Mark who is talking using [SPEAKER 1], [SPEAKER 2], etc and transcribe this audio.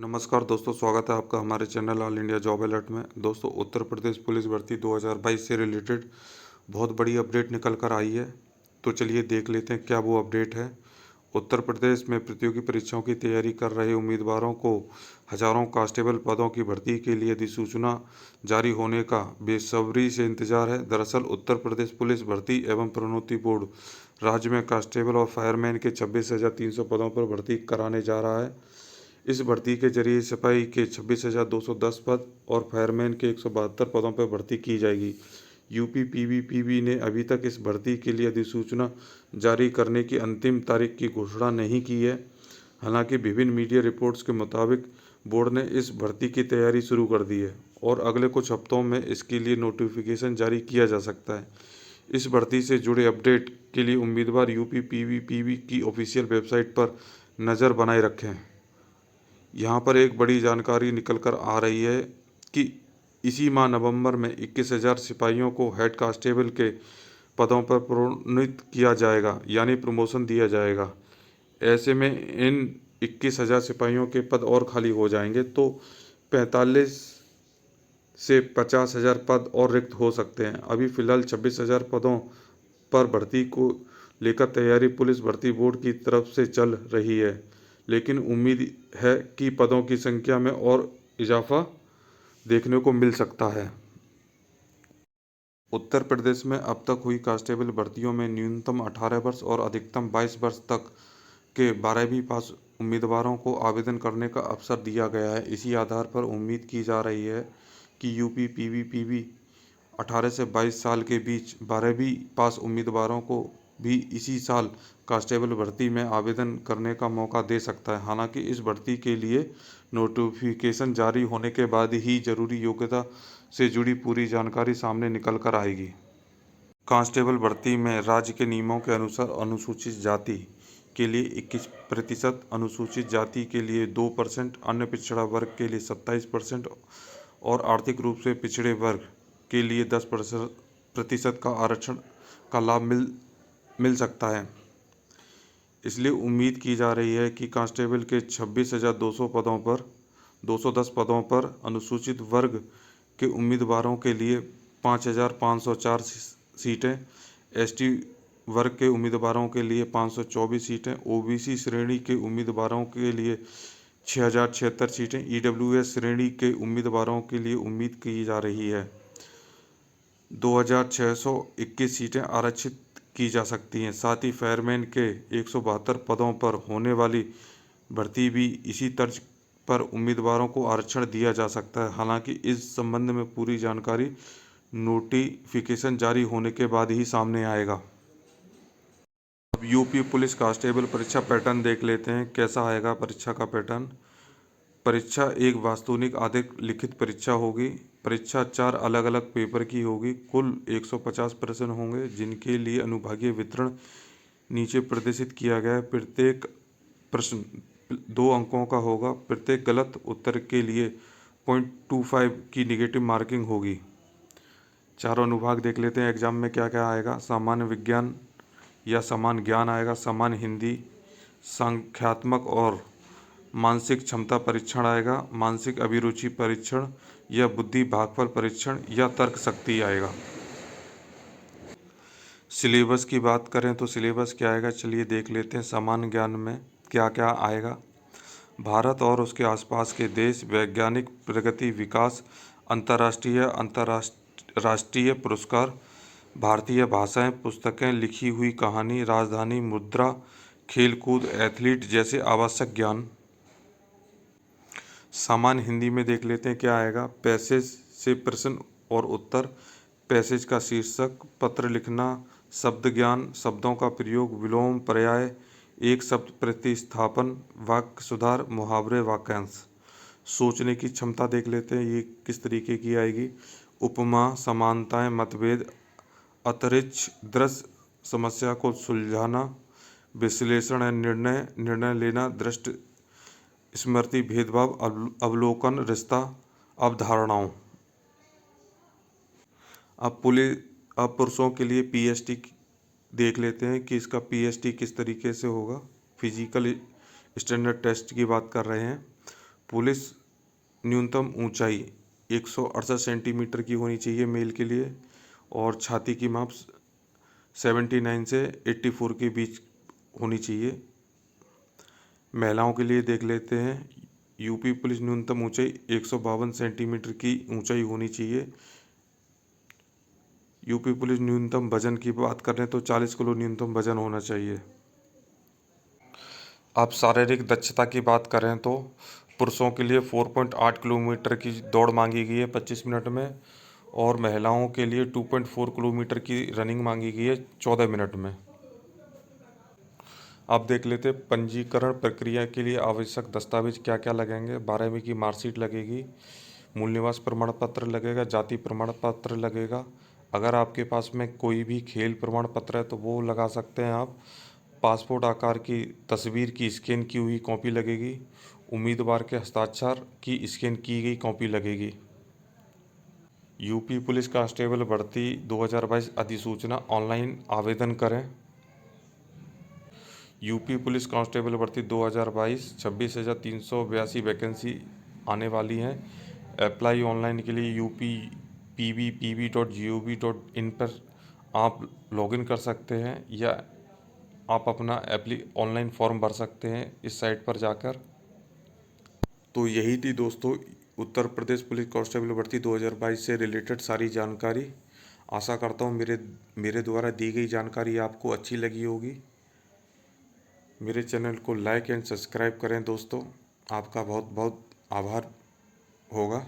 [SPEAKER 1] नमस्कार दोस्तों, स्वागत है आपका हमारे channel all India job alert में। दोस्तों, उत्तर प्रदेश पुलिस भर्ती 2022 से रिलेटेड बहुत बड़ी अपडेट निकल कर आई है। तो चलिए देख लेते हैं क्या वो अपडेट है। उत्तर प्रदेश में प्रतियोगी परीक्षाओं की तैयारी कर रहे उम्मीदवारों को हजारों कांस्टेबल पदों की भर्ती के लिए अधिसूचना जारी होने का बेसब्री से इंतजार है। दरअसल उत्तर प्रदेश पुलिस भर्ती एवं प्रोन्नति बोर्ड राज्य में कांस्टेबल और फायरमैन के 26,300 पदों पर भर्ती कराने जा रहा है। इस भर्ती के जरिए सिपाही के 26,210 पद और फायरमैन के 172 पदों पर भर्ती की जाएगी। यूपी पीवीपीबी ने अभी तक इस भर्ती के लिए अधिसूचना जारी करने की अंतिम तारीख की घोषणा नहीं की है। हालांकि विभिन्न मीडिया रिपोर्ट्स के मुताबिक बोर्ड ने इस भर्ती की तैयारी शुरू कर दी है और अगले कुछ हफ्तों में इसके लिए नोटिफिकेशन जारी किया जा सकता है। इस भर्ती से जुड़े अपडेट के लिए उम्मीदवार यूपी पीवीपीबी की ऑफिशियल वेबसाइट पर नज़र बनाए रखें। यहाँ पर एक बड़ी जानकारी निकल कर आ रही है कि इसी माह नवंबर में 21,000 सिपाहियों को हेड कांस्टेबल के पदों पर प्रोन्नत किया जाएगा, यानी प्रमोशन दिया जाएगा। ऐसे में इन 21,000 सिपाहियों के पद और खाली हो जाएंगे तो 45 से 50,000 पद और रिक्त हो सकते हैं। अभी फिलहाल 26,000 पदों पर भर्ती को लेकर तैयारी पुलिस भर्ती बोर्ड की तरफ से चल रही है, लेकिन उम्मीद है कि पदों की संख्या में और इजाफा देखने को मिल सकता है। उत्तर प्रदेश में अब तक हुई कांस्टेबल भर्तियों में न्यूनतम 18 वर्ष और अधिकतम 22 वर्ष तक के 12वीं पास उम्मीदवारों को आवेदन करने का अवसर दिया गया है। इसी आधार पर उम्मीद की जा रही है कि यूपी पीवीपीबी 18 से 22 साल के बीच 12वीं पास उम्मीदवारों को भी इसी साल कांस्टेबल भर्ती में आवेदन करने का मौका दे सकता है। हालांकि इस भर्ती के लिए नोटिफिकेशन जारी होने के बाद ही जरूरी योग्यता से जुड़ी पूरी जानकारी सामने निकल कर आएगी। कांस्टेबल भर्ती में राज्य के नियमों के अनुसार अनुसूचित जाति के लिए 21%, अनुसूचित जाति के लिए 2%, अन्य पिछड़ा वर्ग के लिए 27% और आर्थिक रूप से पिछड़े वर्ग के लिए 10% का आरक्षण का लाभ मिल सकता है। इसलिए उम्मीद की जा रही है कि कांस्टेबल के 26,200 पदों पर 210 पदों पर अनुसूचित वर्ग के उम्मीदवारों के लिए 5,504 सीटें, एसटी वर्ग के उम्मीदवारों के लिए 524 सीटें, ओबीसी श्रेणी के उम्मीदवारों के लिए 6,076 सीटें, ईडब्ल्यूएस श्रेणी के उम्मीदवारों के लिए उम्मीद की जा रही है 2,621 सीटें आरक्षित की जा सकती हैं। साथ ही फायरमैन के 172 पदों पर होने वाली भर्ती भी इसी तर्ज पर उम्मीदवारों को आरक्षण दिया जा सकता है। हालांकि इस संबंध में पूरी जानकारी नोटिफिकेशन जारी होने के बाद ही सामने आएगा। अब यूपी पुलिस कांस्टेबल परीक्षा पैटर्न देख लेते हैं, कैसा आएगा परीक्षा का पैटर्न। परीक्षा एक वास्तुनिक आधिक लिखित परीक्षा होगी। परीक्षा 4 अलग अलग पेपर की होगी। कुल 150 प्रश्न होंगे, जिनके लिए अनुभागीय वितरण नीचे प्रदर्शित किया गया है। प्रत्येक प्रश्न 2 अंकों का होगा। प्रत्येक गलत उत्तर के लिए 0.25 की निगेटिव मार्किंग होगी। चारों अनुभाग देख लेते हैं एग्जाम में क्या क्या आएगा। सामान्य विज्ञान या समान ज्ञान आएगा, समान हिंदी, संख्यात्मक और मानसिक क्षमता परीक्षण आएगा, मानसिक अभिरुचि परीक्षण या बुद्धि भागफल परीक्षण या तर्क शक्ति आएगा। सिलेबस की बात करें तो सिलेबस क्या आएगा, चलिए देख लेते हैं। सामान्य ज्ञान में क्या क्या आएगा। भारत और उसके आसपास के देश, वैज्ञानिक प्रगति, विकास, राष्ट्रीय पुरस्कार, भारतीय भाषाएं, पुस्तकें, लिखी हुई कहानी, राजधानी, मुद्रा, खेलकूद, एथलीट जैसे आवश्यक ज्ञान। सामान्य हिंदी में देख लेते हैं क्या आएगा। पैसेज से प्रश्न और उत्तर, पैसेज का शीर्षक, पत्र लिखना, शब्द ज्ञान, शब्दों का प्रयोग, विलोम, पर्याय, एक शब्द प्रतिस्थापन, वाक्य सुधार, मुहावरे, वाक्यांश। सोचने की क्षमता देख लेते हैं ये किस तरीके की आएगी। उपमा, समानताएं, मतभेद, अंतरिक्ष दृश्य, समस्या को सुलझाना, विश्लेषण है, निर्णय लेना, दृष्टि, स्मृति, भेदभाव, अवलोकन, रिश्ता, अवधारणाओं। अब पुरुषों के लिए पीएसटी देख लेते हैं कि इसका पीएसटी किस तरीके से होगा। फिजिकल स्टैंडर्ड टेस्ट की बात कर रहे हैं। पुलिस न्यूनतम ऊंचाई 168 सेंटीमीटर की होनी चाहिए मेल के लिए, और छाती की माप 79 से 84 के बीच होनी चाहिए। महिलाओं के लिए देख लेते हैं। यूपी पुलिस न्यूनतम ऊंचाई 152 सेंटीमीटर की ऊंचाई होनी चाहिए। यूपी पुलिस न्यूनतम वजन की बात करें तो 40 किलो न्यूनतम वजन होना चाहिए। अब शारीरिक दक्षता की बात करें तो पुरुषों के लिए 4.8 किलोमीटर की दौड़ मांगी गई है 25 मिनट में, और महिलाओं के लिए 2.4 किलोमीटर की रनिंग मांगी गई है 14 मिनट में। अब देख लेते हैं पंजीकरण प्रक्रिया के लिए आवश्यक दस्तावेज क्या क्या लगेंगे। 12वीं की मार्कशीट लगेगी, मूल निवास प्रमाण पत्र लगेगा, जाति प्रमाण पत्र लगेगा। अगर आपके पास में कोई भी खेल प्रमाण पत्र है तो वो लगा सकते हैं आप। पासपोर्ट आकार की तस्वीर की स्कैन की हुई कॉपी लगेगी। उम्मीदवार के हस्ताक्षर की स्कैन की गई कॉपी लगेगी। यूपी पुलिस कांस्टेबल भर्ती 2022 अधिसूचना ऑनलाइन आवेदन करें। यूपी पुलिस कांस्टेबल भर्ती 2022 26,382 वैकेंसी आने वाली हैं। अप्लाई ऑनलाइन के लिए upbpb.gov.in पर आप लॉगिन कर सकते हैं, या आप अपना ऑनलाइन फॉर्म भर सकते हैं इस साइट पर जाकर। तो यही थी दोस्तों उत्तर प्रदेश पुलिस कांस्टेबल भर्ती 2022 से रिलेटेड सारी जानकारी। आशा करता हूँ मेरे द्वारा दी गई जानकारी आपको अच्छी लगी होगी। मेरे चैनल को लाइक एंड सब्सक्राइब करें दोस्तों। आपका बहुत बहुत आभार होगा।